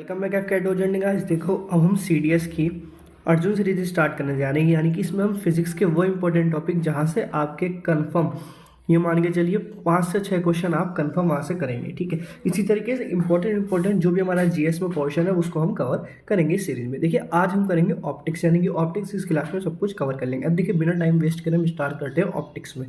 Welcome back F cat guys. देखो, अब हम CDS की अर्जुन सीरीज स्टार्ट करने जा रहे हैं, यानी कि इसमें हम फिजिक्स के वो इंपॉर्टेंट टॉपिक जहाँ से आपके कंफर्म ये मान के चलिए 5 से 6 क्वेश्चन आप कंफर्म वहाँ से करेंगे। ठीक है, इसी तरीके से इंपॉर्टेंट जो भी हमारा GS में पोर्शन है उसको हम कवर करेंगे इस सीरीज में। देखिए, आज हम करेंगे ऑप्टिक्स, यानी कि ऑप्टिक्स इस क्लास में सब कुछ कवर कर लेंगे। अब देखिए, बिना टाइम वेस्ट करें हम स्टार्ट करते हैं ऑप्टिक्स में।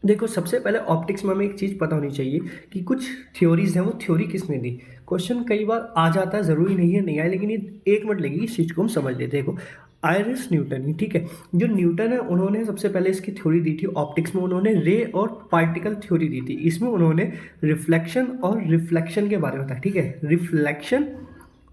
देखो, सबसे पहले ऑप्टिक्स में हमें एक चीज़ पता होनी चाहिए कि कुछ थ्योरीज हैं, वो थ्योरी किसने दी। क्वेश्चन कई बार आ जाता है, ज़रूरी नहीं है नहीं आए, लेकिन ये 1 मिनट लगेगी इस चीज़ को हम समझ लेते। देखो, आयरिस न्यूटन ही, ठीक है, जो न्यूटन है उन्होंने सबसे पहले इसकी थ्योरी दी थी ऑप्टिक्स में। उन्होंने रे और पार्टिकल थ्योरी दी थी। इसमें उन्होंने रिफ्लेक्शन और रिफ्लेक्शन के बारे में बताया। ठीक है, रिफ्लेक्शन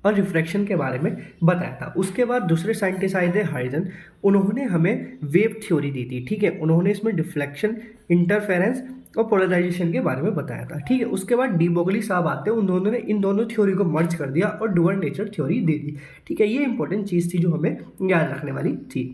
और रिफ्रैक्शन के बारे में बताया था। उसके बाद दूसरे साइंटिस्ट आए थे हाइजन, उन्होंने हमें वेव थ्योरी दी थी। ठीक है, उन्होंने इसमें डिफ्लेक्शन, इंटरफेरेंस और पोलराइजेशन के बारे में बताया था। ठीक है, उसके बाद डी ब्रोगली साहब आते हैं, उन्होंने इन दोनों थ्योरी को मर्ज कर दिया और डुअल नेचर थ्योरी दे दी। ठीक है, ये इंपॉर्टेंट चीज़ थी जो हमें याद रखने वाली थी।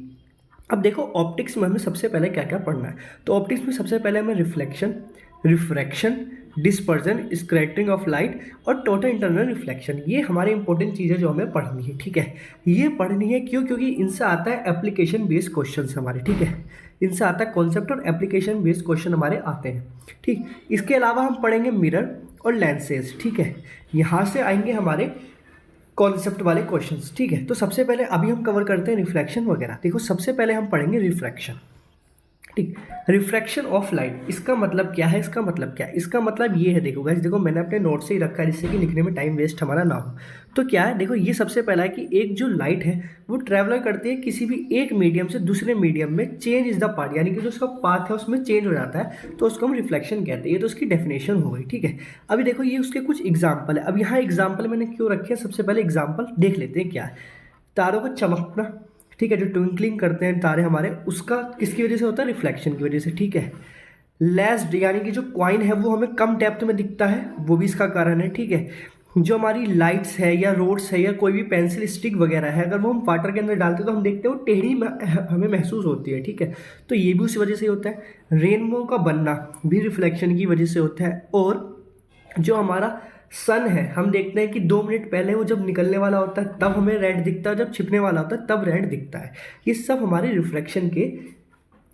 अब देखो, ऑप्टिक्स में हमें सबसे पहले क्या क्या पढ़ना है। तो ऑप्टिक्स में सबसे पहले हमें reflection, refraction, dispersion, scattering of light और टोटल इंटरनल रिफ्लेक्शन, ये हमारी इंपॉर्टेंट चीज़ें जो हमें पढ़नी है। ठीक है, ये पढ़नी है क्यों? क्योंकि इनसे आता है एप्लीकेशन बेस्ड क्वेश्चन हमारे। ठीक है, इनसे आता है कॉन्सेप्ट और एप्लीकेशन बेस्ड क्वेश्चन हमारे आते हैं। ठीक, इसके अलावा हम पढ़ेंगे मिरर और लेंसेज। ठीक है, यहाँ से आएंगे हमारे कॉन्सेप्ट वाले क्वेश्चंस। ठीक है, तो सबसे पहले अभी हम कवर करते हैं रिफ्लेक्शन वगैरह। देखो, सबसे पहले हम पढ़ेंगे रिफ्रैक्शन। ठीक, रिफ्रैक्शन ऑफ लाइट, इसका मतलब क्या है? इसका मतलब क्या है? इसका मतलब ये है, देखो गाइस, देखो मैंने अपने नोट से ही रखा है जिससे कि लिखने में टाइम वेस्ट हमारा ना हो। तो क्या है, देखो ये सबसे पहला है कि एक जो लाइट है वो ट्रैवलर करती है किसी भी एक मीडियम से दूसरे मीडियम में, चेंज इज द पाथ, यानी कि जो उसका पाथ है उसमें चेंज हो जाता है, तो उसको हम रिफ्लेक्शन कहते हैं। ये तो उसकी डेफिनेशन हो गई। ठीक है, अभी देखो ये उसके कुछ एग्जाम्पल है। अब यहाँ एग्जाम्पल मैंने क्यों रखे हैं, सबसे पहले एग्जाम्पल देख लेते हैं क्या है। तारों का चमकना, ठीक है, जो ट्विंकलिंग करते हैं तारे हमारे, उसका किसकी वजह से होता है? रिफ्लेक्शन की वजह से। ठीक है, लेस्ड, यानी कि जो कॉइन है वो हमें कम डेप्थ में दिखता है, वो भी इसका कारण है। ठीक है, जो हमारी लाइट्स है या रोड्स है या कोई भी पेंसिल स्टिक वगैरह है, अगर वो हम वाटर के अंदर डालते हैं तो हम देखते हैं वो टेढ़ी हमें महसूस होती है। ठीक है, तो ये भी उसी वजह से होता है। रेनबो का बनना भी रिफ्लेक्शन की वजह से होता है। और जो हमारा सन है, हम देखते हैं कि 2 मिनट पहले वो जब निकलने वाला होता है तब हमें रेड दिखता है, जब छिपने वाला होता है तब रेड दिखता है। ये सब हमारे रिफ्लेक्शन के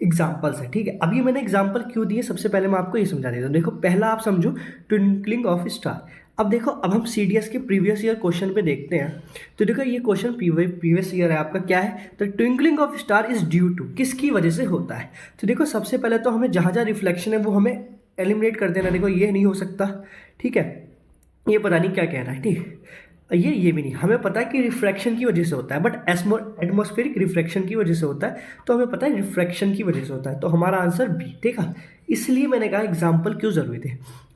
एग्जाम्पल्स है। ठीक है, अभी मैंने एग्जाम्पल क्यों दिए, सबसे पहले मैं आपको ये समझा देता हूँ। देखो, पहला आप समझो ट्विंकलिंग ऑफ स्टार। अब देखो, अब हम CDS के प्रीवियस ईयर क्वेश्चन पे देखते हैं। तो देखो, ये क्वेश्चन प्रीवियस ईयर है आपका, क्या है? तो twinkling of star is due to, किसकी वजह से होता है? तो देखो, सबसे पहले तो हमें जहाँ जहाँ रिफ्लेक्शन है वो हमें एलिमिनेट कर देना। देखो, ये नहीं हो सकता। ठीक है, ये पता नहीं क्या कह रहा है। ठीक, ये भी नहीं, हमें पता है कि रिफ्रैक्शन की वजह से होता है, बट एटमॉस्फेरिक रिफ्रैक्शन की वजह से होता है, तो हमें पता है रिफ्रैक्शन की वजह से होता है। तो हमारा आंसर बी। देखा, इसलिए मैंने कहा एग्जाम्पल क्यों जरूरी थे।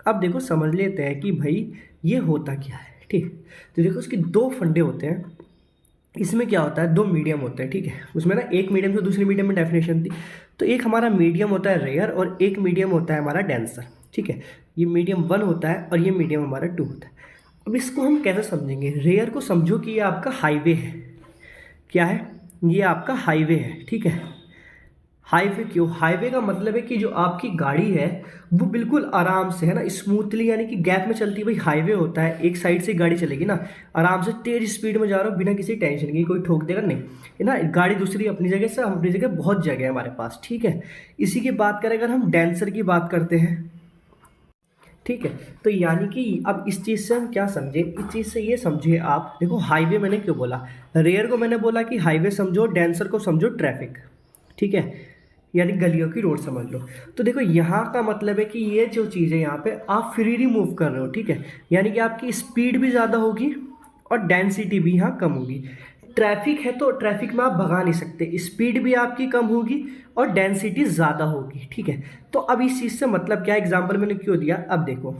अब देखो, समझ लेते हैं कि भाई ये होता क्या है। ठीक, तो देखो इसके 2 फंडे होते हैं। इसमें क्या होता है, 2 मीडियम होते हैं। ठीक है, उसमें ना एक मीडियम से दूसरे मीडियम में डेफिनेशन थी। तो एक हमारा मीडियम होता है रेयर और एक मीडियम होता है हमारा डेंसर। ठीक है, ये मीडियम 1 होता है और ये मीडियम हमारा 2 होता है। अब इसको हम कैसे समझेंगे? रेयर को समझो कि ये आपका हाईवे है। क्या है? ये आपका हाईवे है। ठीक है, हाईवे क्यों? हाईवे का मतलब है कि जो आपकी गाड़ी है वो बिल्कुल आराम से, है ना, स्मूथली, यानी कि गैप में चलती है। भाई हाईवे होता है, एक साइड से गाड़ी चलेगी ना, आराम से तेज स्पीड में जा रहा हो बिना किसी टेंशन की, कोई ठोक देगा नहीं, है ना। गाड़ी दूसरी अपनी जगह से, हम अपनी जगह, बहुत जगह है हमारे पास। ठीक है, इसी की बात करें अगर हम डेंसर की बात करते हैं। ठीक है, तो यानी कि अब इस चीज़ से हम क्या समझे, इस चीज़ से ये समझिए आप। देखो, हाईवे मैंने क्यों बोला, रेयर को मैंने बोला कि हाईवे समझो, डेंसर को समझो ट्रैफिक। ठीक है, यानी गलियों की रोड समझ लो। तो देखो, यहाँ का मतलब है कि ये जो चीज़ है यहाँ पे आप फ्रीली मूव कर रहे हो। ठीक है, यानी कि आपकी स्पीड भी ज़्यादा होगी और डेंसिटी भी यहाँ कम होगी। ट्रैफिक है तो ट्रैफिक में आप भगा नहीं सकते, स्पीड भी आपकी कम होगी और डेंसिटी ज़्यादा होगी। ठीक है, तो अब इस चीज़ से मतलब क्या, एग्जाम्पल मैंने क्यों दिया। अब देखो,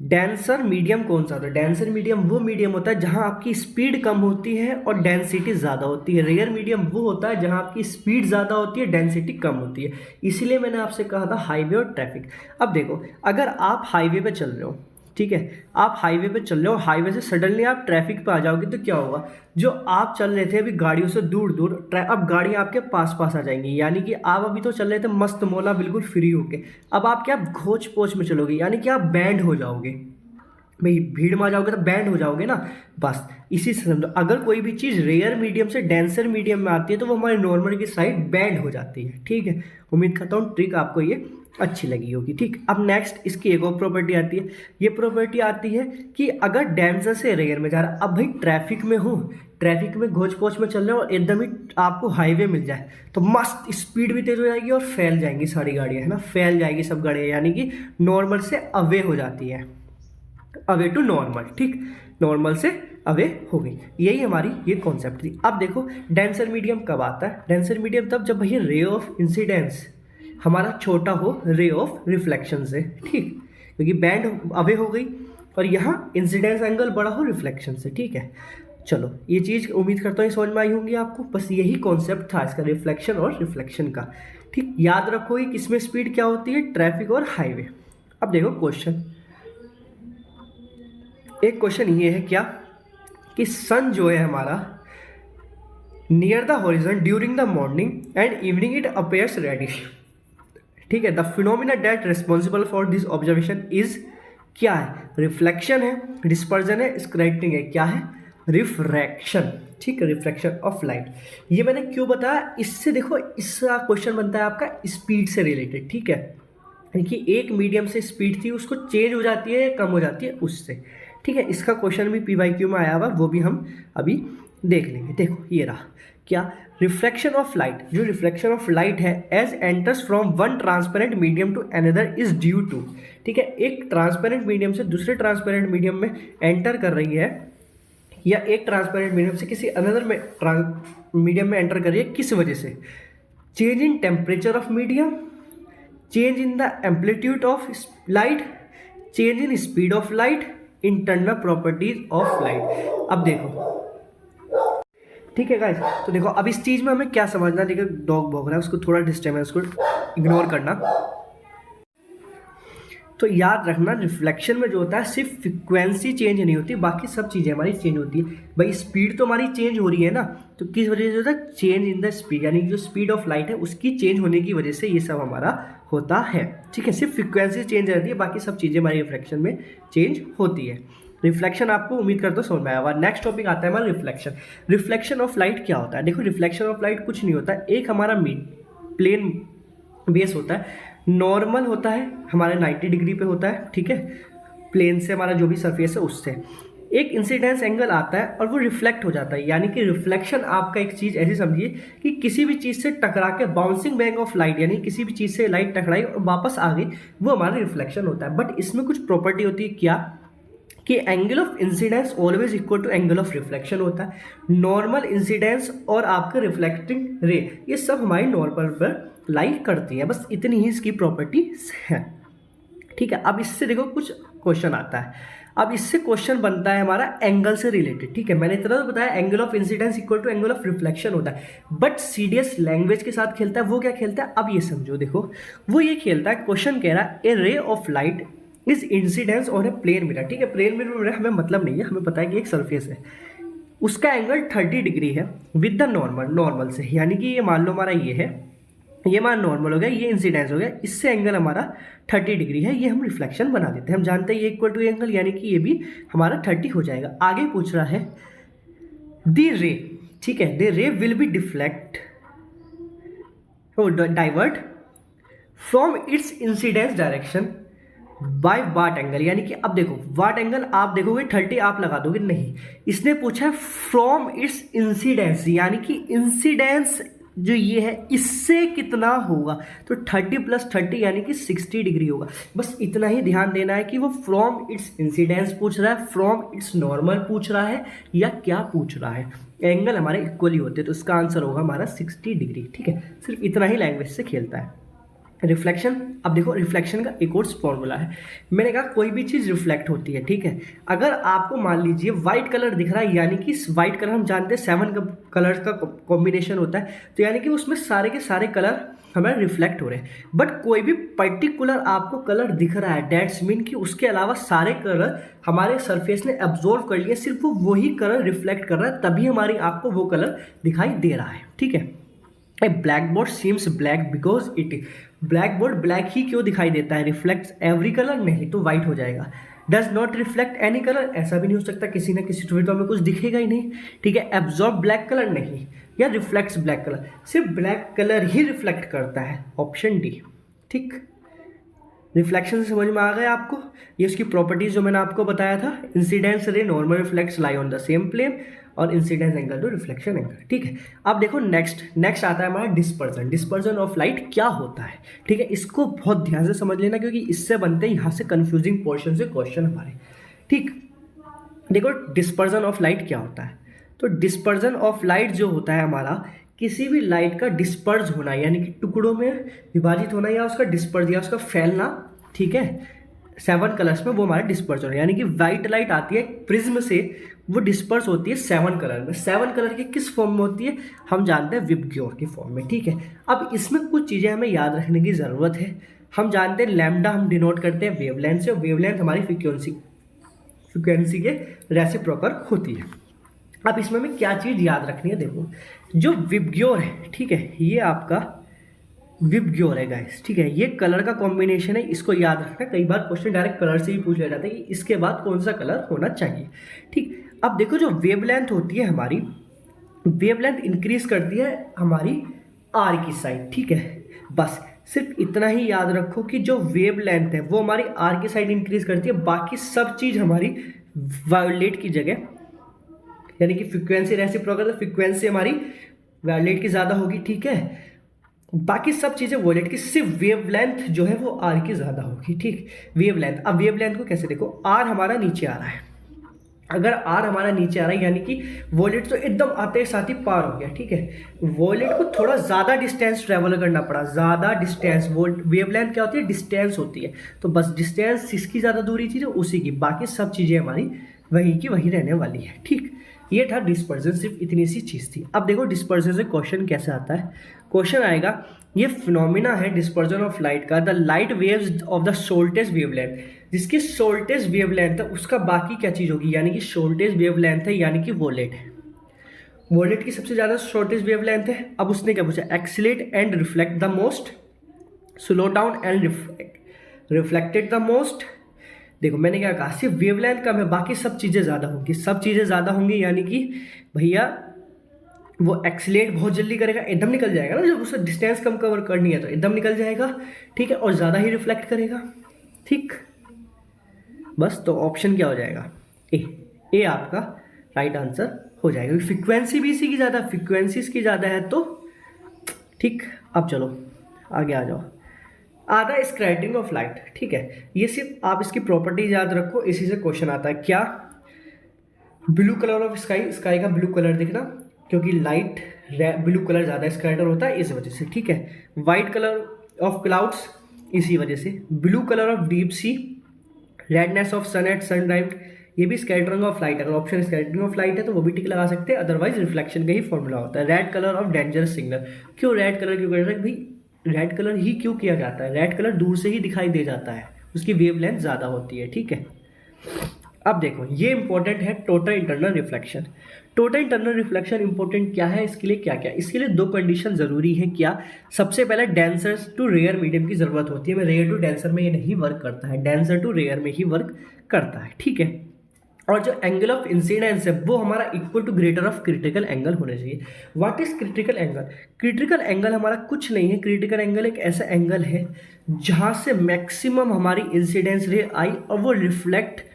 डेंसर मीडियम कौन सा होता है? डेंसर मीडियम वो मीडियम होता है जहां आपकी स्पीड कम होती है और डेंसिटी ज़्यादा होती है। रेयर मीडियम वो होता है जहां आपकी स्पीड ज़्यादा होती है, डेंसिटी कम होती है। इसीलिए मैंने आपसे कहा था हाईवे और ट्रैफिक। अब देखो, अगर आप हाईवे पे चल रहे हो, ठीक है, आप हाईवे पे चल रहे हो, हाईवे से सडनली आप ट्रैफिक पे आ जाओगे तो क्या होगा? जो आप चल रहे थे अभी गाड़ियों से दूर दूर, अब गाड़ी आपके पास पास आ जाएंगी, यानी कि आप अभी तो चल रहे थे मस्त मौला बिल्कुल फ्री होके, अब आप क्या घोच पोच में चलोगे, यानी कि आप बैंड हो जाओगे। भाई भीड़ में आ जाओगे तो बैंड हो जाओगे ना, बस इसी से समझो। अगर कोई भी चीज़ रेयर मीडियम से डेंसर मीडियम में आती है तो वो हमारे नॉर्मल की साइड बैंड हो जाती है, ठीक है। उम्मीद करता हूँ ट्रिक आपको ये अच्छी लगी होगी, ठीक। अब नेक्स्ट इसकी एक और प्रॉपर्टी आती है, ये प्रॉपर्टी आती है कि अगर डेंसर से रेयर में जा रहा, अब भाई ट्रैफिक में हूँ, ट्रैफिक में घोच पोच में चल रहे हो और एकदम ही आपको हाईवे मिल जाए तो मस्त स्पीड भी तेज हो जाएगी और फैल जाएंगी सारी गाड़ियाँ, है ना, फैल जाएगी सब गाड़ियाँ, यानी कि नॉर्मल से अवे हो जाती है, अवे टू नॉर्मल, ठीक, नॉर्मल से अवे हो गई। यही हमारी ये कॉन्सेप्ट थी। अब देखो डेंसर मीडियम कब आता है, डेंसर मीडियम तब जब भैया रे ऑफ इंसिडेंस हमारा छोटा हो रे ऑफ रिफ्लेक्शन से, ठीक, क्योंकि बैंड अवे हो गई और यहाँ इंसिडेंस एंगल बड़ा हो रिफ्लेक्शन से, ठीक है। चलो ये चीज़ उम्मीद करता हूँ समझ में आई होंगी आपको, बस यही कॉन्सेप्ट था इसका, रिफ्लेक्शन और रिफ्लेक्शन का, ठीक। याद रखो कि किसमें स्पीड क्या होती है, ट्रैफिक और हाईवे। अब देखो क्वेश्चन, एक क्वेश्चन ये है क्या कि सन जो है हमारा near the horizon during the morning and evening it appears reddish, ठीक है। The phenomena that responsible for this observation is, क्या है, रिफ्लेक्शन है, डिस्पर्जन है, स्कैटरिंग है, क्या है, रिफ्रैक्शन, ठीक है, रिफ्रैक्शन ऑफ लाइट। ये मैंने क्यों बताया, इससे देखो इसका क्वेश्चन बनता है आपका स्पीड से रिलेटेड, ठीक है। देखिए एक मीडियम से स्पीड थी उसको चेंज हो जाती है, कम हो जाती है उससे, ठीक है। इसका क्वेश्चन भी PYQ में आया हुआ, वो भी हम अभी देख लेंगे। देखो ये रहा क्या, रिफ्लेक्शन ऑफ लाइट, जो रिफ्लेक्शन ऑफ लाइट है as enters from one transparent medium to another is due to, ठीक है, एक ट्रांसपेरेंट मीडियम से दूसरे ट्रांसपेरेंट मीडियम में एंटर कर रही है, या एक ट्रांसपेरेंट मीडियम से किसी अनदर में मीडियम में एंटर कर रही है, किस वजह से, change in temperature of medium, change in the amplitude of light, change in speed of light, internal properties of light. अब देखो, ठीक है गाइस, तो देखो अब इस चीज में हमें क्या समझना, देखो डॉग भौंक रहा है, उसको थोड़ा डिस्टर्बेंस को इग्नोर करना। तो याद रखना रिफ्लेक्शन में जो होता है सिर्फ फ्रिक्वेंसी चेंज नहीं होती, बाकी सब चीज़ें हमारी चेंज होती है। भाई स्पीड तो हमारी चेंज हो रही है ना, तो किस वजह से होता है, चेंज इन द स्पीड, यानी जो स्पीड ऑफ लाइट है उसकी चेंज होने की वजह से ये सब हमारा होता है, ठीक है। सिर्फ फ्रिक्वेंसी चेंज रहती है, बाकी सब चीज़ें हमारी रिफ्लेक्शन में चेंज होती है। रिफ्लेक्शन आपको उम्मीद करता हूँ समझ में आया हुआ। नेक्स्ट टॉपिक आता है हमारा रिफ्लेक्शन। रिफ्लेक्शन ऑफ लाइट क्या होता है, देखो रिफ्लेक्शन ऑफ लाइट कुछ नहीं होता, एक हमारा प्लेन बेस होता है, नॉर्मल होता है हमारे 90 डिग्री पे होता है, ठीक है, प्लेन से हमारा जो भी सरफेस है उससे एक इंसिडेंस एंगल आता है और वो रिफ्लेक्ट हो जाता है। यानी कि रिफ्लेक्शन आपका एक चीज़ ऐसी समझिए कि किसी भी चीज़ से टकरा के बाउंसिंग बैक ऑफ लाइट, यानी किसी भी चीज़ से लाइट टकराई और वापस आ गई, वो हमारा रिफ्लेक्शन होता है। बट इसमें कुछ प्रॉपर्टी होती है क्या, कि angle of incidence always equal to angle of reflection होता है। नॉर्मल इंसिडेंस और आपका रिफ्लेक्टिंग रे, ये सब हमारी नॉर्मल पर लाई करती है, बस इतनी ही इसकी प्रॉपर्टीज है, ठीक है। अब इससे देखो कुछ क्वेश्चन आता है, अब इससे क्वेश्चन बनता है हमारा एंगल से रिलेटेड, ठीक है। मैंने इतना तो बताया angle of incidence equal to angle of reflection होता है, बट CDS लैंग्वेज के साथ खेलता है। वो क्या खेलता है, अब ये समझो, देखो वो ये खेलता है, क्वेश्चन कह रहा है a ray of light is incidence on a plane mirror, ठीक है। प्लेन मिरर हमें मतलब नहीं है, हमें पता है कि एक सरफेस है, उसका एंगल 30 डिग्री है विद द नॉर्मल से, यानी कि ये मान लो हमारा ये है, ये मान नॉर्मल हो गया, ये इंसिडेंस हो गया, इससे एंगल हमारा 30 डिग्री है, ये हम रिफ्लेक्शन बना देते हैं। हम जानते हैं ये इक्वल टू एंगल, यानी कि ये भी हमारा 30 हो जाएगा। आगे पूछ रहा है द रे, ठीक है, द रे will be deflect divert from its incidence direction by watt angle, यानी कि अब देखो वाट एंगल आप देखोगे 30 आप लगा दोगे, नहीं, इसने पूछा है फ्रॉम इट्स इंसिडेंस, यानी कि इंसिडेंस जो ये है इससे कितना होगा, तो 30 + 30 यानी कि 60 डिग्री होगा। बस इतना ही ध्यान देना है कि वो फ्रॉम इट्स इंसिडेंस पूछ रहा है, फ्रॉम इट्स नॉर्मल पूछ रहा है, या क्या पूछ रहा है। एंगल हमारे इक्वली होते हैं, तो इसका आंसर होगा हमारा 60 डिग्री, ठीक है। सिर्फ इतना ही लैंग्वेज से खेलता है। रिफ्लेक्शन, अब देखो रिफ्लेक्शन का एक और फॉर्मूला है, मैंने कहा कोई भी चीज़ रिफ्लेक्ट होती है, ठीक है। अगर आपको मान लीजिए वाइट कलर दिख रहा है, यानी कि वाइट कलर हम जानते हैं 7 कलर्स का कॉम्बिनेशन होता है, तो यानी कि उसमें सारे के सारे कलर हमारे रिफ्लेक्ट हो रहे हैं। बट कोई भी पर्टिकुलर आपको कलर दिख रहा है, डेट्स मीन कि उसके अलावा सारे कलर हमारे सरफेस ने एब्जॉर्व कर लिए, सिर्फ वो वही कलर रिफ्लेक्ट कर रहा है, तभी हमारी आपको वो कलर दिखाई दे रहा है, ठीक है। A blackboard seems black because it, blackboard black ही क्यों दिखाई देता है, रिफ्लेक्ट्स एवरी कलर, नहीं तो वाइट हो जाएगा। Does not reflect any colour, ऐसा भी नहीं हो सकता, किसी ना किसी टोटो में कुछ दिखेगा ही नहीं, ठीक है। एब्जॉर्ब ब्लैक कलर, नहीं, या रिफ्लेक्ट्स ब्लैक कलर, सिर्फ ब्लैक कलर ही रिफ्लेक्ट करता है, ऑप्शन डी, ठीक। रिफ्लेक्शन समझ में आ गया आपको, ये उसकी प्रॉपर्टीज जो मैंने आपको बताया था, incidence ray normal reflects lie on the same plane, और incidence angle to reflection angle, ठीक है। अब देखो नेक्स्ट आता है हमारा डिस्पर्जन। डिस्पर्जन ऑफ लाइट क्या होता है, ठीक है, इसको बहुत ध्यान से समझ लेना, क्योंकि इससे बनते हैं यहाँ से कंफ्यूजिंग पोर्शन से क्वेश्चन हमारे, ठीक। देखो डिस्पर्जन ऑफ लाइट क्या होता है, तो डिस्पर्जन ऑफ लाइट जो होता है हमारा, किसी भी लाइट का डिस्पर्ज होना, यानी कि टुकड़ों में विभाजित होना, या उसका डिस्पर्ज या उसका फैलना, ठीक है, 7 कलर्स में, वो हमारा डिस्पर्ज होना। यानी कि व्हाइट लाइट आती है प्रिज्म से, वो डिस्पर्स होती है 7 कलर में। 7 कलर की किस फॉर्म में होती है, हम जानते हैं विबग्योर की फॉर्म में, ठीक है। अब इसमें कुछ चीज़ें हमें याद रखने की ज़रूरत है। हम जानते हैं लैम्डा हम डिनोट करते हैं वेवलेंथ से, और वेवलेंथ हमारी फ्रीक्वेंसी के रेसिप्रोकल होती है। अब इसमें हमें क्या चीज़ याद रखनी है, देखो जो विबग्योर है, ठीक है, ये आपका विबग्योर है गाइस, ठीक है, ये कलर का कॉम्बिनेशन है, इसको याद रखना। कई बार क्वेश्चन डायरेक्ट कलर से ही पूछ लिया जाता है कि इसके बाद कौन सा कलर होना चाहिए, ठीक। अब देखो जो वेवलेंथ होती है हमारी, वेवलेंथ इंक्रीज करती है हमारी आर की साइड, ठीक है। बस सिर्फ इतना ही याद रखो कि जो वेवलेंथ है वो हमारी आर की साइड इंक्रीज करती है, बाकी सब चीज़ हमारी वायोलेट की जगह, यानी कि फ्रीक्वेंसी रेसिप्रोकल, फ्रीक्वेंसी हमारी वायोलेट की ज़्यादा होगी, ठीक है। बाकी सब चीज़ें वॉयलेट की, सिर्फ वेवलेंथ जो है वो आर की ज़्यादा होगी, ठीक। वेवलेंथ, अब वेवलेंथ को कैसे देखो, आर हमारा नीचे आ रहा है, अगर आर हमारा नीचे आ रहा है यानी कि वॉयलेट तो एकदम आते साथ ही पार हो गया, ठीक है। वॉयलेट को थोड़ा ज़्यादा डिस्टेंस ट्रेवल करना पड़ा, ज़्यादा डिस्टेंस, वेवलेंथ क्या होती है, डिस्टेंस होती है, तो बस डिस्टेंस जिसकी ज़्यादा दूरी थी तो उसी की, बाकी सब चीज़ें हमारी वहीं की वहीं रहने वाली है, ठीक। ये था डिस्पर्जन, सिर्फ इतनी सी चीज़ थी। अब देखो डिस्पर्जन से क्वेश्चन कैसे आता है, क्वेश्चन आएगा, ये फिनोमिना है डिस्पर्जन ऑफ लाइट का, the light waves of the shortest wavelength, जिसकी शॉर्टेस्ट वेवलेंथ है उसका बाकी क्या चीज़ होगी, यानी कि शॉर्टेस्ट वेवलेंथ है, यानी कि वॉलेट है, वॉलेट की सबसे ज़्यादा शॉर्टेस्ट वेवलेंथ है। अब उसने क्या पूछा, accelerate and reflect the most, slow down and reflected the most. देखो मैंने क्या कहा, सिर्फ वेवलेंथ कम है, बाकी सब चीज़ें ज़्यादा होंगी, सब चीज़ें ज़्यादा होंगी, यानी कि भैया वो एक्सीलेट बहुत जल्दी करेगा, एकदम निकल जाएगा ना, जब उसे डिस्टेंस कम कवर करनी है तो एकदम निकल जाएगा, ठीक है, और ज़्यादा ही रिफ्लेक्ट करेगा, ठीक। बस तो ऑप्शन क्या हो जाएगा, ए आपका राइट आंसर हो जाएगा। फ्रीक्वेंसी भी इसी की ज़्यादा, फ्रीक्वेंसी इसकी ज़्यादा है तो ठीक। अब चलो आगे आ जाओ, आधा स्कैटरिंग ऑफ लाइट, ठीक है, ये सिर्फ आप इसकी प्रॉपर्टीज याद रखो, इसी से क्वेश्चन आता है। क्या, blue colour of sky, sky का ब्लू कलर दिखना, क्योंकि लाइट ब्लू कलर ज़्यादा स्कैटर होता है इस वजह से, ठीक है। वाइट कलर ऑफ क्लाउड्स, इसी वजह से। Blue colour of deep sea, redness of sun at sunrise, ये भी स्कैटरिंग ऑफ लाइट, अगर ऑप्शन स्कैटरिंग ऑफ लाइट है तो वो भी टिक लगा सकते हैं, अदरवाइज रिफ्लेक्शन का ही फॉर्मूला होता है। Red colour of dangerous signal, क्यों रेड कलर क्यों कर रहे हैं भाई, रेड कलर ही क्यों किया जाता है, रेड कलर दूर से ही दिखाई दे जाता है, उसकी वेवलेंथ ज़्यादा होती है, ठीक है। अब देखो ये इंपॉर्टेंट है, total internal reflection. Total internal reflection important क्या है, इसके लिए क्या क्या, इसके लिए 2 कंडीशन ज़रूरी है। क्या, सबसे पहले डेंसर टू रेयर मीडियम की ज़रूरत होती है, मैं रेयर टू डेंसर में ये नहीं वर्क करता है, डेंसर टू रेयर में ही वर्क करता है, ठीक है। और जो एंगल ऑफ इंसिडेंस है वो हमारा equal to greater of critical angle होना चाहिए। What is critical angle, critical angle हमारा कुछ नहीं है, क्रिटिकल एंगल एक ऐसा एंगल है जहाँ से मैक्सिमम हमारी इंसिडेंस रे आई और वो रिफ्लेक्ट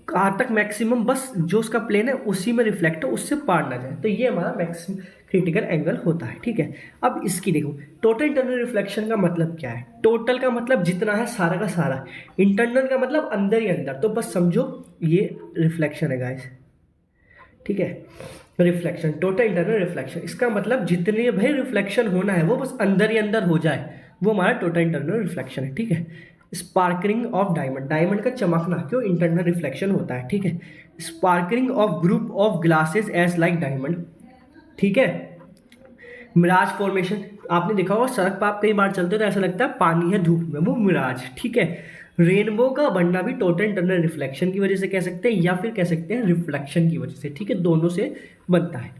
कहाँ तक, मैक्सिमम बस जो उसका प्लेन है उसी में रिफ्लेक्ट हो, उससे पार ना जाए, तो ये हमारा मैक्सिमम क्रिटिकल एंगल होता है, ठीक है। अब इसकी देखो टोटल इंटरनल रिफ्लेक्शन का मतलब क्या है, टोटल का मतलब जितना है सारा का सारा, इंटरनल का मतलब अंदर ही अंदर, तो बस समझो ये रिफ्लेक्शन है गाइस, ठीक है। रिफ्लेक्शन, टोटल इंटरनल रिफ्लेक्शन, इसका मतलब जितने भाई रिफ्लेक्शन होना है वो बस अंदर ही अंदर हो जाए, वो हमारा टोटल इंटरनल रिफ्लेक्शन है, ठीक है। स्पार्कलिंग ऑफ डायमंड, डायमंड का चमकना क्यों, इंटरनल रिफ्लेक्शन होता है, ठीक है। Sparkling of group of glasses as like diamond, ठीक है। मिराज फॉर्मेशन, आपने देखा होगा सड़क पर आप कई बार चलते हो तो ऐसा लगता है पानी है धूप में, वो मिराज, ठीक है। रेनबो का बनना भी टोटल इंटरनल रिफ्लेक्शन की वजह से कह सकते हैं, या फिर कह सकते हैं रिफ्लेक्शन की वजह से, ठीक है, दोनों से बनता है।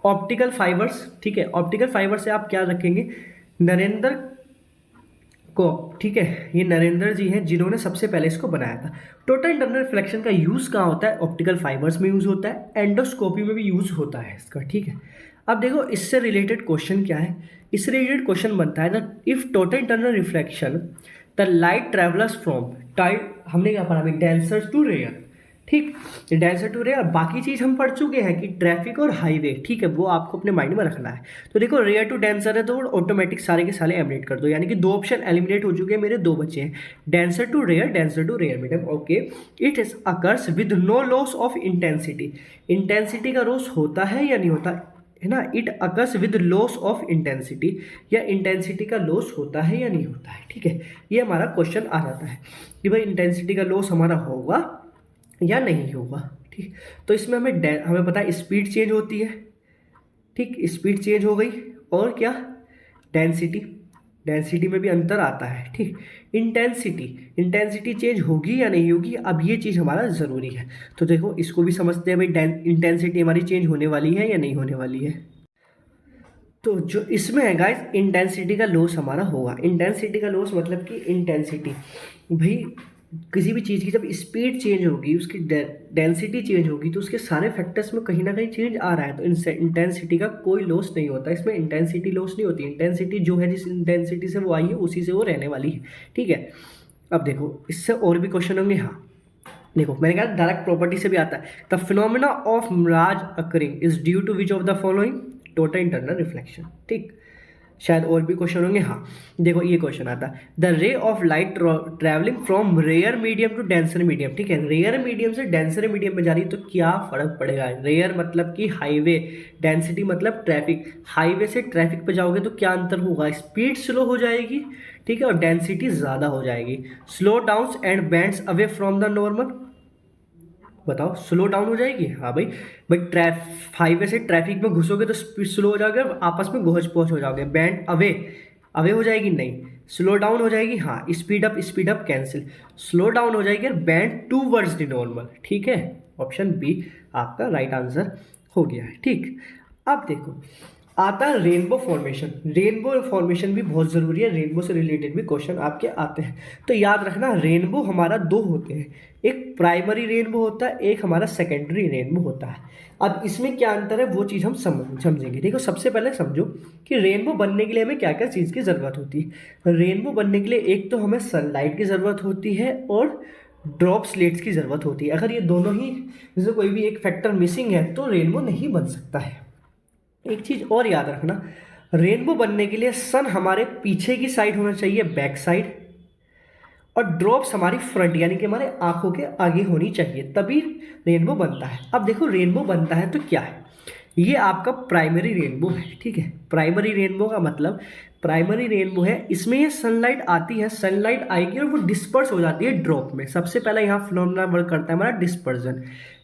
ऑप्टिकल फाइबर्स, ठीक है, ऑप्टिकल फाइबर से आप क्या रखेंगे, नरेंद्र को, ठीक है, ये नरेंद्र जी हैं जिन्होंने सबसे पहले इसको बनाया था। टोटल इंटरनल रिफ्लेक्शन का यूज़ कहाँ होता है? ऑप्टिकल फाइबर्स में यूज़ होता है, एंडोस्कोपी में भी यूज़ होता है इसका, ठीक है। अब देखो इससे रिलेटेड क्वेश्चन क्या है, इससे रिलेटेड क्वेश्चन बनता है that if total internal reflection the light travellers from tight, हमने क्या पढ़ा अभी, डेंसर टू रेयर, ठीक, डेंसर टू रेयर। बाकी चीज़ हम पढ़ चुके हैं कि ट्रैफिक और हाईवे, ठीक है, वो आपको अपने माइंड में रखना है। तो देखो रेयर टू डेंसर है तो ऑटोमेटिक सारे के सारे एलिमिनेट कर दो, यानी कि दो ऑप्शन एलिमिनेट हो चुके हैं, मेरे दो बचे हैं, denser to rare medium, okay. It is occurs with no loss of intensity, intensity का लॉस होता है या नहीं होता है ना, it occurs with loss of intensity, या इंटेंसिटी का लॉस होता है या नहीं होता है, ठीक है। ये हमारा क्वेश्चन आ जाता है कि भाई इंटेंसिटी का लॉस हमारा होगा या नहीं होगा, ठीक। तो इसमें हमें पता है स्पीड चेंज होती है, ठीक, स्पीड चेंज हो गई, और क्या, डेंसिटी, डेंसिटी में भी अंतर आता है, ठीक। इंटेंसिटी चेंज होगी या नहीं होगी, अब ये चीज़ हमारा ज़रूरी है। तो देखो इसको भी समझते हैं भाई, इंटेंसिटी हमारी चेंज होने वाली है या नहीं होने वाली है। तो जो इसमें है गाइस, इंटेंसिटी का लॉस हमारा होगा। इंटेंसिटी का लॉस मतलब कि इंटेंसिटी, भाई किसी भी चीज़ की जब स्पीड चेंज होगी, उसकी डेंसिटी चेंज होगी, तो उसके सारे फैक्टर्स में कहीं ना कहीं चेंज आ रहा है, तो इनसे इंटेंसिटी का कोई लॉस नहीं होता, इसमें इंटेंसिटी लॉस नहीं होती। इंटेंसिटी जो है जिस इंटेंसिटी से वो आई है उसी से वो रहने वाली है, ठीक है। अब देखो इससे और भी क्वेश्चन होंगे। हाँ देखो मैंने कहा डायरेक्ट प्रॉपर्टी से भी आता है, the phenomena of mirage occurring is due to which of the following, total internal reflection, ठीक। शायद और भी क्वेश्चन होंगे। हाँ देखो ये क्वेश्चन आता है, the ray of light travelling from rare medium to denser medium, ठीक है, रेयर मीडियम से डेंसर मीडियम में जा रही है, तो क्या फर्क पड़ेगा? रेयर मतलब कि हाईवे, डेंसिटी मतलब ट्रैफिक, हाईवे से ट्रैफिक पे जाओगे तो क्या अंतर होगा? स्पीड स्लो हो जाएगी, ठीक है, और डेंसिटी ज़्यादा हो जाएगी। Slow down and bands away from the normal, बताओ स्लो डाउन हो जाएगी? हाँ भाई, हाईवे से ट्रैफिक में घुसोगे तो स्पीड स्लो हो जाओगे, आपस में घोच पोच हो जाओगे। बैंड अवे, अवे हो जाएगी नहीं, स्लो डाउन हो जाएगी, हाँ। Speed up cancel, slow down हो जाएगी और bend towards the normal, ठीक है। ऑप्शन बी आपका राइट आंसर हो गया है, ठीक। अब देखो आता है रेनबो फॉर्मेशन, रेनबो फॉर्मेशन भी बहुत ज़रूरी है, रेनबो से रिलेटेड भी क्वेश्चन आपके आते हैं। तो याद रखना रेनबो हमारा दो होते हैं, एक प्राइमरी रेनबो होता है, एक हमारा सेकेंडरी रेनबो होता है। अब इसमें क्या अंतर है वो चीज़ हम समझेंगे। देखो सबसे पहले समझो कि रेनबो बनने के लिए हमें क्या क्या चीज़ की ज़रूरत होती है। रेनबो बनने के लिए एक तो हमें सनलाइट की ज़रूरत होती है और ड्रॉप स्लेट्स की ज़रूरत होती है। अगर ये दोनों ही, जैसे कोई भी एक फैक्टर मिसिंग है तो रेनबो नहीं बन सकता है। एक चीज़ और याद रखना, रेनबो बनने के लिए सन हमारे पीछे की साइड होना चाहिए, बैक साइड, और ड्रॉप्स हमारी फ्रंट यानी कि हमारे आंखों के आगे होनी चाहिए, तभी रेनबो बनता है। अब देखो रेनबो बनता है तो क्या है, ये आपका प्राइमरी रेनबो है, ठीक है। प्राइमरी रेनबो का मतलब, प्राइमरी रेनबो है, इसमें ये सनलाइट आती है, सनलाइट आएगी और वो डिस्पर्स हो जाती है ड्रॉप में। सबसे पहले यहाँ फिनोमेना वर्क करता है हमारा डिस्पर्जन,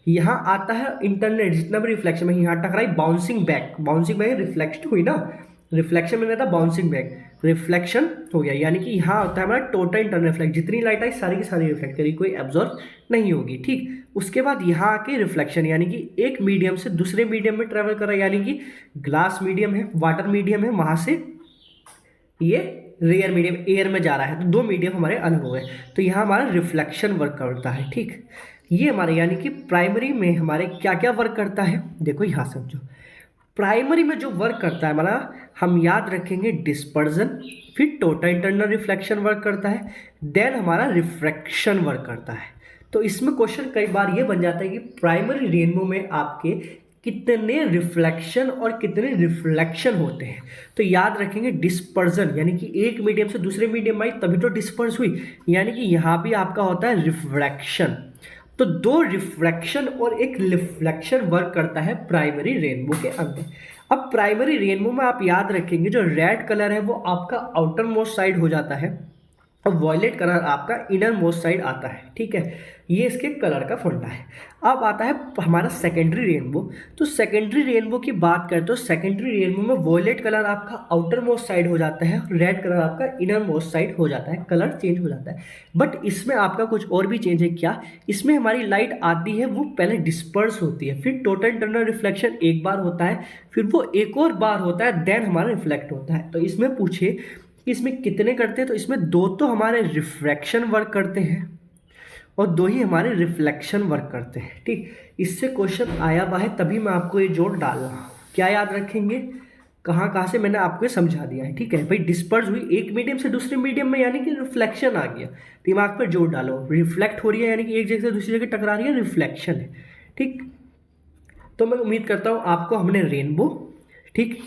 यहाँ आता है इंटरनेट, जितना भी रिफ्लेक्शन में यहाँ टकराई, bouncing back, bouncing back reflection हुई ना, रिफ्लेक्शन में रहता बाउंसिंग बैक, रिफ्लेक्शन हो गया, यानी कि यहाँ होता है हमारा टोटल इंटरनल रिफ्लेक्ट, जितनी लाइट आई सारी की सारी रिफ्लेक्ट करी, कोई एब्जॉर्ब नहीं होगी, ठीक। उसके बाद यहाँ आके रिफ्लेक्शन, यानी कि एक मीडियम से दूसरे मीडियम में ट्रेवल कर रहा है, यानी कि ग्लास मीडियम है, वाटर मीडियम है, वहाँ से ये रेयर मीडियम एयर में जा रहा है, तो दो मीडियम हमारे अलग हो गए, तो यहाँ हमारा रिफ्लेक्शन वर्क करता है, ठीक। ये हमारे यानी कि प्राइमरी में हमारे क्या क्या वर्क करता है, देखो यहाँ समझो। प्राइमरी में जो वर्क करता है हमारा, हम याद रखेंगे डिस्पर्जन, फिर टोटल इंटरनल रिफ्लेक्शन वर्क करता है, देन हमारा रिफ्रैक्शन वर्क करता है। तो इसमें क्वेश्चन कई बार ये बन जाता है कि प्राइमरी रेनबो में आपके कितने रिफ्लेक्शन और कितने रिफ्लेक्शन होते हैं। तो याद रखेंगे डिस्पर्जन, यानी कि एक मीडियम से दूसरे मीडियम आई तभी तो डिस्पर्स हुई, यानी कि यहाँ भी आपका होता है रिफ्रैक्शन। तो दो रिफ्रैक्शन और एक रिफ्लेक्शन वर्क करता है प्राइमरी रेनबो के अंदर। अब प्राइमरी रेनबो में आप याद रखेंगे जो रेड कलर है वो आपका आउटर मोस्ट साइड हो जाता है और वॉयलेट कलर आपका इनर मोस्ट साइड आता है, ठीक है। ये इसके कलर का फंडा है। अब आता है हमारा सेकेंडरी रेनबो। तो सेकेंडरी रेनबो की बात करें तो सेकेंडरी रेनबो में वॉयलेट कलर आपका आउटर मोस्ट साइड हो जाता है, रेड कलर आपका इनर मोस्ट साइड हो जाता है, कलर चेंज हो जाता है। बट इसमें आपका कुछ और भी चेंज है। क्या? इसमें हमारी लाइट आती है वो पहले डिस्पर्स होती है, फिर टोटल इंटरनल रिफ्लेक्शन एक बार होता है, फिर वो एक और बार होता है, देन हमारा रिफ्लेक्ट होता है। तो इसमें पूछे इसमें कितने करते हैं, तो इसमें 2 तो हमारे रिफ्रैक्शन वर्क करते हैं और 2 ही हमारे रिफ्लेक्शन वर्क करते हैं। ठीक, इससे क्वेश्चन आया हुआ है, तभी मैं आपको ये जोड़ डाल रहा हूँ। क्या याद रखेंगे, कहाँ कहाँ से मैंने आपको ये समझा दिया है। ठीक है भाई, डिस्पर्स हुई एक मीडियम से दूसरे मीडियम में, यानी कि रिफ्लेक्शन आ गया, दिमाग पर जोर डालो। रिफ्लेक्ट हो रही है यानी कि एक जगह से दूसरी जगह टकरा रही है, रिफ्लेक्शन है। ठीक, तो मैं उम्मीद करता हूँ आपको हमने रेनबो, ठीक,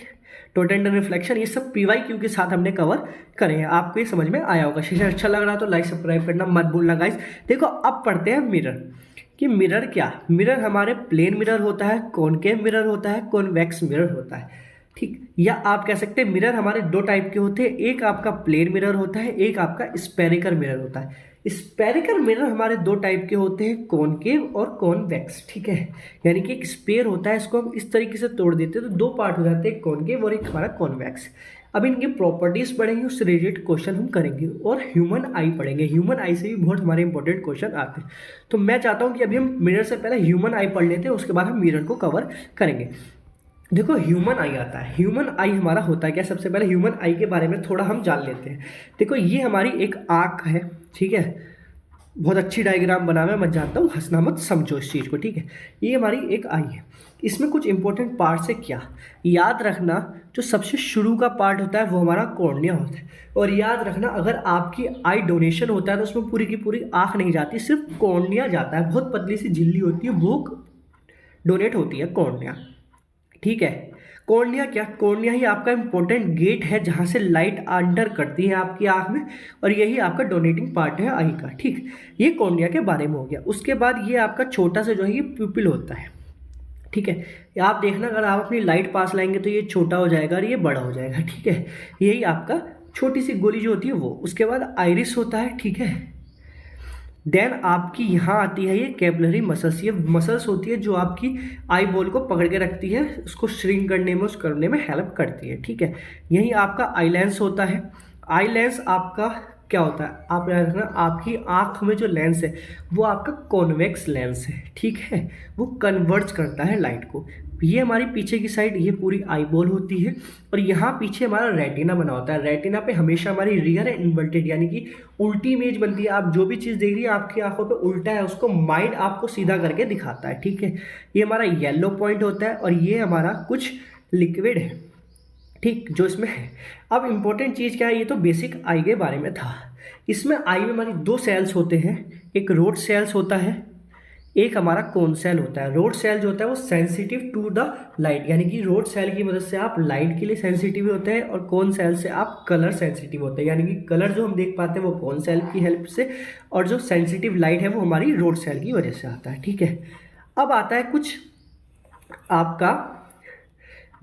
टोटेंट रिफ्लेक्शन, ये सब PYQ के साथ हमने कवर करे हैं। आपको ये समझ में आया होगा। सेशन अच्छा लग रहा है तो लाइक सब्सक्राइब करना मत भूलना गाइस। देखो अब पढ़ते हैं मिरर, कि मिरर क्या, मिरर हमारे प्लेन मिरर होता है, कॉनकेव मिरर होता है, कॉन्वेक्स मिरर होता है। ठीक, या आप कह सकते हैं मिरर हमारे 2 टाइप के होते हैं, एक आपका प्लेन मिरर होता है, एक आपका स्पेरिकल मिरर होता है। स्पेरिकल मिरर हमारे 2 टाइप के होते हैं, कॉनकेव और कॉन्वेक्स। ठीक है, यानी कि एक स्पेयर होता है, इसको हम इस तरीके से तोड़ देते हैं तो 2 पार्ट हो जाते हैं, एक कॉनकेव और एक हमारा कॉन्वेक्स। अब इनकी प्रॉपर्टीज पढ़ेंगे, उससे रिलेटेड क्वेश्चन हम करेंगे, और ह्यूमन आई पढ़ेंगे। ह्यूमन आई से भी बहुत हमारे इंपॉर्टेंट क्वेश्चन आते हैं। तो मैं चाहता हूँ कि अभी हम मिरर से पहले ह्यूमन आई पढ़ लेते हैं, उसके बाद हम मिरर को कवर करेंगे। देखो ह्यूमन आई आता है, ह्यूमन आई हमारा होता है क्या, सबसे पहले ह्यूमन आई के बारे में थोड़ा हम जान लेते हैं। देखो ये हमारी एक आँख है, ठीक है, बहुत अच्छी डायग्राम बना मैं जानता हूँ, हंसना मत, समझो इस चीज़ को। ठीक है, ये हमारी एक आई है, इसमें कुछ इंपॉर्टेंट पार्ट्स है। क्या याद रखना, जो सबसे शुरू का पार्ट होता है वो हमारा कॉर्निया होता है। और याद रखना, अगर आपकी आई डोनेशन होता है तो उसमें पूरी की पूरी आँख नहीं जाती, सिर्फ कॉर्निया जाता है, बहुत पतली सी झिल्ली होती है, वो डोनेट होती है, कॉर्निया। ठीक है, कॉर्निया क्या, कॉर्निया ही आपका इंपॉर्टेंट गेट है जहाँ से लाइट अंडर करती है आपकी आँख में, और यही आपका डोनेटिंग पार्ट है आई का। ठीक, ये कॉर्निया के बारे में हो गया। उसके बाद ये आपका छोटा सा जो है ये प्यूपिल होता है। ठीक है, आप देखना अगर आप अपनी लाइट पास लाएंगे तो ये छोटा हो जाएगा और ये बड़ा हो जाएगा। ठीक है, यही आपका छोटी सी गोली जो होती है वो। उसके बाद आइरिस होता है। ठीक है, देन आपकी यहाँ आती है ये कैपिलरी मसल्स। ये मसल्स होती है जो आपकी आई बॉल को पकड़ के रखती है, उसको श्रिंक करने में, उस करने में हेल्प करती है। ठीक है, यही आपका आई लेंस होता है। आई लेंस आपका क्या होता है, आप याद रखना, आपकी आँख में जो लेंस है वो आपका कॉन्वेक्स लेंस है। ठीक है, वो कन्वर्ज करता है लाइट को। ये हमारी पीछे की साइड ये पूरी आई बॉल होती है, और यहाँ पीछे हमारा रेटिना बना होता है। रेटिना पे हमेशा हमारी रियर है इन्वर्टेड, यानी कि उल्टी इमेज बनती है। आप जो भी चीज़ देख रही है आपकी आंखों पे उल्टा है, उसको माइंड आपको सीधा करके दिखाता है। ठीक है, ये हमारा येलो पॉइंट होता है, और ये हमारा कुछ लिक्विड है, ठीक, जो इसमें है। अब इंपॉर्टेंट चीज़ क्या है, ये तो बेसिक आई के बारे में था। इसमें आई में हमारी 2 सेल्स होते हैं, एक रोड सेल्स होता है, एक हमारा कोन सेल होता है। रोड सेल जो होता है वो सेंसिटिव टू द लाइट, यानी कि रोड सेल की मदद से आप लाइट के लिए सेंसिटिव होते हैं, और कोन सेल से आप कलर सेंसिटिव होते हैं, यानी कि कलर जो हम देख पाते हैं वो कोन सेल की हेल्प से, और जो सेंसिटिव लाइट है वो हमारी रोड सेल की वजह से आता है। ठीक है, अब आता है कुछ आपका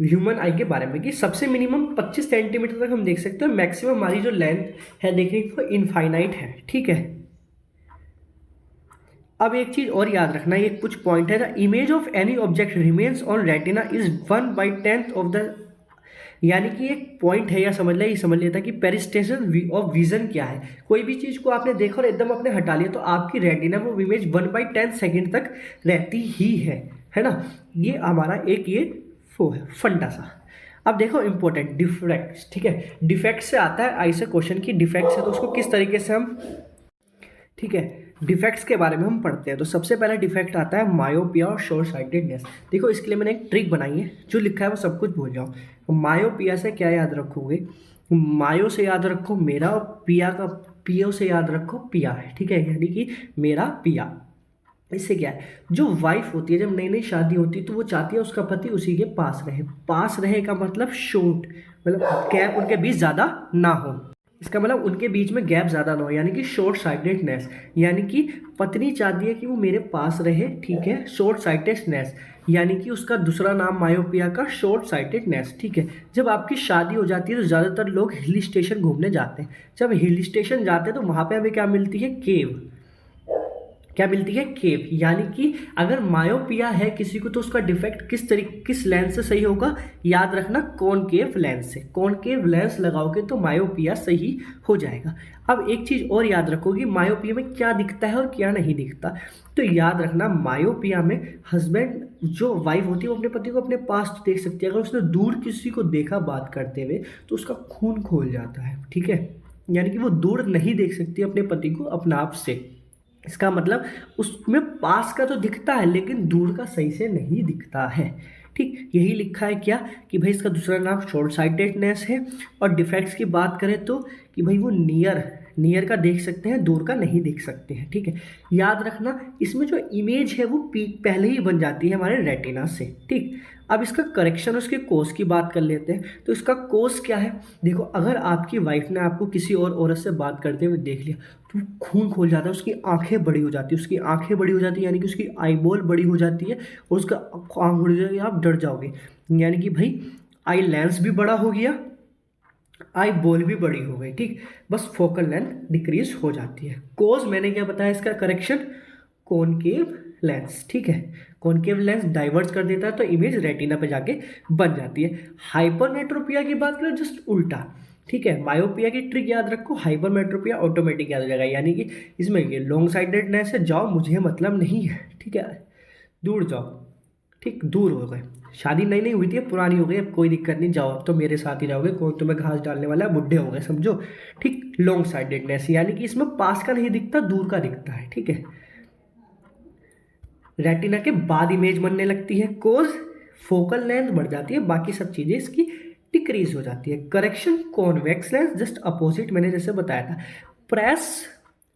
ह्यूमन आई के बारे में, कि सबसे मिनिमम 25 सेंटीमीटर तक हम देख सकते हैं, मैक्सिमम हमारी जो लेंथ है देखने की वो इनफाइनाइट है। ठीक है, अब एक चीज और याद रखना, ये कुछ पॉइंट है, the image of any object remains on retina is 1/10 of the, यानी कि एक पॉइंट है, या समझ ले, ये समझ लेता कि पेरिस्टेशन ऑफ विजन क्या है। कोई भी चीज को आपने देखा और एकदम आपने हटा लिया तो आपकी रेटिना वो इमेज 1/10 सेकेंड तक रहती ही है ना। ये हमारा एक ये वो है फंडा सा। अब देखो इंपॉर्टेंट डिफेक्ट्स। ठीक है, डिफेक्ट से आता है आई से क्वेश्चन की, डिफेक्ट है तो उसको किस तरीके से हम, ठीक है, डिफेक्ट्स के बारे में हम पढ़ते हैं। तो सबसे पहला डिफेक्ट आता है मायोपिया और शॉर्ट साइटेडनेस। देखो इसके लिए मैंने एक ट्रिक बनाई है, जो लिखा है वो सब कुछ भूल जाओ। मायोपिया से क्या याद रखोगे, मायो से याद रखो मेरा, और पिया का, पियो से याद रखो पिया है। ठीक है, यानी कि मेरा पिया। इससे क्या है, जो वाइफ होती है जब नई नई शादी होती है तो वो चाहती है उसका पति उसी के पास रहे। पास रहे का मतलब शॉर्ट, मतलब गैप उनके बीच ज़्यादा ना हो। इसका मतलब उनके बीच में गैप ज़्यादा ना हो, यानी कि शॉर्ट साइटेडनेस, यानी कि पत्नी चाहती है कि वो मेरे पास रहे। ठीक है, शॉर्ट साइटेडनेस, यानी कि उसका दूसरा नाम मायोपिया का शॉर्ट साइटेडनेस। ठीक है, जब आपकी शादी हो जाती है तो ज़्यादातर लोग हिल स्टेशन घूमने जाते हैं। जब हिल स्टेशन जाते हैं तो वहाँ पे हमें क्या मिलती है, केव। क्या मिलती है? केव। यानी कि अगर मायोपिया है किसी को तो उसका डिफेक्ट किस लेंस से सही होगा? याद रखना, कॉनकेव लेंस से। कॉनकेव लेंस लगाओगे तो मायोपिया सही हो जाएगा। अब एक चीज और याद रखो कि मायोपिया में क्या दिखता है और क्या नहीं दिखता। तो याद रखना, मायोपिया में हस्बैंड जो वाइफ होती है वो अपने पति को अपने पास देख सकती है। अगर उसने दूर किसी को देखा बात करते हुए तो उसका खून खोल जाता है, ठीक है। यानी कि वो दूर नहीं देख सकती अपने पति को अपने आप से। इसका मतलब उसमें पास का तो दिखता है लेकिन दूर का सही से नहीं दिखता है, ठीक। यही लिखा है क्या कि भाई इसका दूसरा नाम शॉर्ट साइटेडनेस है। और डिफेक्ट्स की बात करें तो कि भाई वो नियर का देख सकते हैं, दूर का नहीं देख सकते हैं, ठीक है। याद रखना, इसमें जो इमेज है वो पहले ही बन जाती है हमारे रेटिना से, ठीक। अब इसका करेक्शन, उसके कोस की बात कर लेते हैं। तो इसका कोस क्या है? देखो, अगर आपकी वाइफ ने आपको किसी और औरत से बात करते हुए देख लिया तो खून खोल जाता है, उसकी आंखें बड़ी हो जाती है, उसकी आंखें बड़ी हो जाती है यानी कि उसकी आईबॉल बड़ी हो जाती है और उसका आंख बड़ी हो जाएगी, आप डर जाओगे। यानी कि भाई आई लेंस भी बड़ा हो गया, आई बॉल भी बड़ी हो गई, ठीक। बस फोकल लेंथ डिक्रीज हो जाती है। कोज मैंने क्या बताया इसका करेक्शन? कॉनकेव लेंस, ठीक है। कॉनकेव लेंस डाइवर्ज कर देता है तो इमेज रेटिना पे जाके बन जाती है। हाइपरमेट्रोपिया की बात करें जस्ट उल्टा, ठीक है। मायोपिया की ट्रिक याद रखो, हाइपरमेट्रोपिया ऑटोमेटिक याद हो जाएगा। यानी कि इसमें ये लॉन्ग साइडेडनेस है, जाओ मुझे मतलब नहीं है, ठीक है, दूर जाओ, ठीक, दूर हो गए। शादी नई नई हुई थी, अब पुरानी हो गई, अब कोई दिक्कत नहीं, जाओ अब तो मेरे साथ ही रहोगे, कौन तुम्हें घास डालने वाला है, बुढ़े हो गए समझो, ठीक। लॉन्ग साइडेडनेस यानी कि इसमें पास का नहीं दिखता, दूर का दिखता है, ठीक है। रेटिना के बाद इमेज बनने लगती है। कोज फोकल लेंथ बढ़ जाती है, बाकी सब चीजें इसकी डिक्रीज हो जाती है। Correction convex lens just opposite, मैंने जैसे बताया था। प्रेस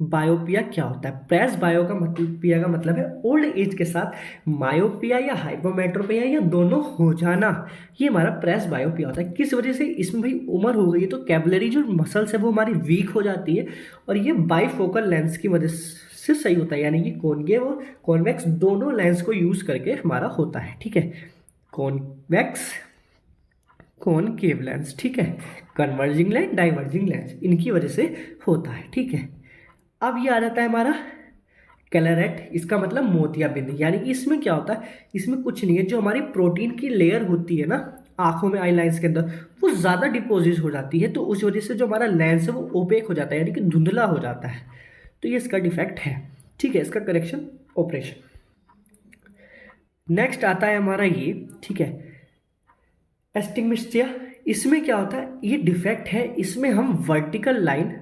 बायोपिया क्या होता है? प्रेस बायो का मतलब, पिया का मतलब है ओल्ड एज के साथ मायोपिया या हाइपरमेट्रोपिया या दोनों हो जाना, ये हमारा प्रेस बायोपिया होता है। किस वजह से? इसमें भाई उम्र हो गई है तो कैपिलरी जो मसल्स है वो हमारी वीक हो जाती है और ये बाईफोकल लेंस की वजह से सही होता है। यानी कि कॉनकेव और कॉन्वेक्स दोनों लेंस को यूज करके हमारा होता है, ठीक है। कॉन्वेक्स कॉनकेव लेंस, ठीक है। कन्वर्जिंग लेंस, डाइवर्जिंग लेंस, इनकी वजह से होता है, ठीक है। अब ये आ जाता है हमारा कैलरेट, इसका मतलब मोतियाबिंद। यानी कि इसमें क्या होता है? इसमें कुछ नहीं है, जो हमारी प्रोटीन की लेयर होती है ना आंखों में, आई लाइंस के अंदर, वो ज़्यादा डिपोजिट हो जाती है तो उस वजह से जो हमारा लेंस है वो ओपेक हो जाता है, यानी कि धुंधला हो जाता है। तो ये इसका डिफेक्ट है, ठीक है। इसका करेक्शन ऑपरेशन। नेक्स्ट आता है हमारा ये, ठीक है, एस्टिग्मेटिया। इसमें क्या होता है? ये डिफेक्ट है, इसमें हम वर्टिकल लाइन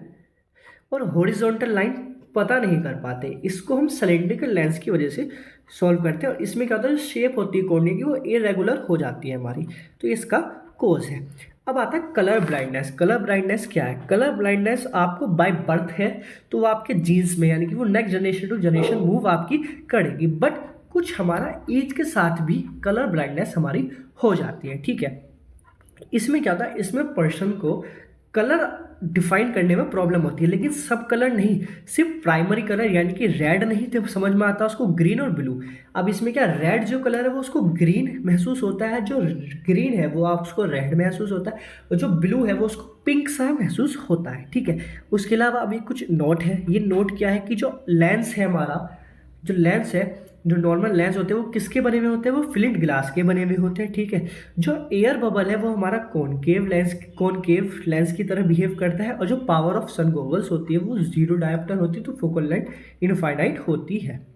और हॉरिजॉन्टल लाइन पता नहीं कर पाते, इसको हम सिलेंड्रिकल लेंस की वजह से सॉल्व करते हैं। और इसमें क्या होता है, जो शेप होती है कॉर्निया की वो इरेगुलर हो जाती है हमारी, तो इसका कोज है। अब आता है कलर ब्लाइंडनेस। कलर ब्लाइंडनेस क्या है? कलर ब्लाइंडनेस आपको बाय बर्थ है तो वो आपके जीन्स में, यानी कि वो next generation to generation move आपकी करेगी, बट कुछ हमारा एज के साथ भी कलर ब्लाइंडनेस हमारी हो जाती है, ठीक है। इसमें क्या होता है? इसमें पर्सन को कलर डिफाइन करने में प्रॉब्लम होती है, लेकिन सब कलर नहीं, सिर्फ प्राइमरी कलर, यानी कि रेड नहीं तो समझ में आता उसको ग्रीन और ब्लू। अब इसमें क्या, रेड जो कलर है वो उसको ग्रीन महसूस होता है, जो ग्रीन है वो आप उसको रेड महसूस होता है, और जो ब्लू है वो उसको पिंक सा महसूस होता है, ठीक है। उसके अलावा अभी कुछ नोट है। ये नोट क्या है कि जो लेंस है हमारा, जो लेंस है, जो नॉर्मल लेंस होते हैं वो किसके बने हुए होते हैं? वो फ्लिंट ग्लास के बने हुए होते हैं, ठीक है। जो एयर बबल है वो हमारा कॉनकेव लेंस की तरह बिहेव करता है, और जो पावर ऑफ सन गॉगल्स होती है वो जीरो डायोप्टर होती है, तो फोकल लेंथ इनफाइनाइट होती है,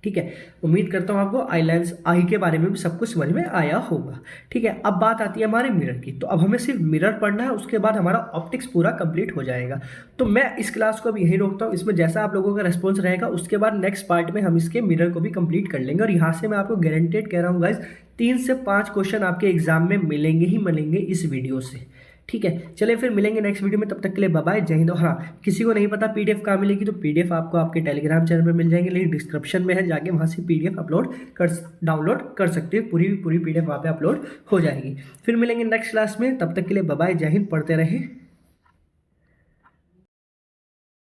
ठीक है। उम्मीद करता हूँ आपको आई के बारे में भी सब कुछ समझ में आया होगा, ठीक है। अब बात आती है हमारे मिरर की, तो अब हमें सिर्फ मिरर पढ़ना है, उसके बाद हमारा ऑप्टिक्स पूरा कंप्लीट हो जाएगा। तो मैं इस क्लास को अब यही रोकता हूँ, इसमें जैसा आप लोगों का रेस्पॉन्स रहेगा उसके बाद नेक्स्ट पार्ट में हम इसके मिरर को भी कंप्लीट कर लेंगे। और यहाँ से मैं आपको गारंटेड कह रहा हूँ गाइज, 3 से 5 क्वेश्चन आपके एग्जाम में मिलेंगे ही मिलेंगे इस वीडियो से, ठीक है। चलिए फिर मिलेंगे नेक्स्ट वीडियो में, तब तक के लिए बाय बाय, जय हिंद। हाँ, किसी को नहीं पता पीडीएफ कहाँ मिलेगी, तो पीडीएफ आपको आपके टेलीग्राम चैनल में मिल जाएंगे, लिंक डिस्क्रिप्शन में है, जाके वहाँ से पीडीएफ डाउनलोड कर सकते हो, पूरी पीडीएफ वहाँ पे अपलोड हो जाएगी। फिर मिलेंगे नेक्स्ट क्लास में, तब तक के लिए बाय बाय, जय हिंद, पढ़ते रहें।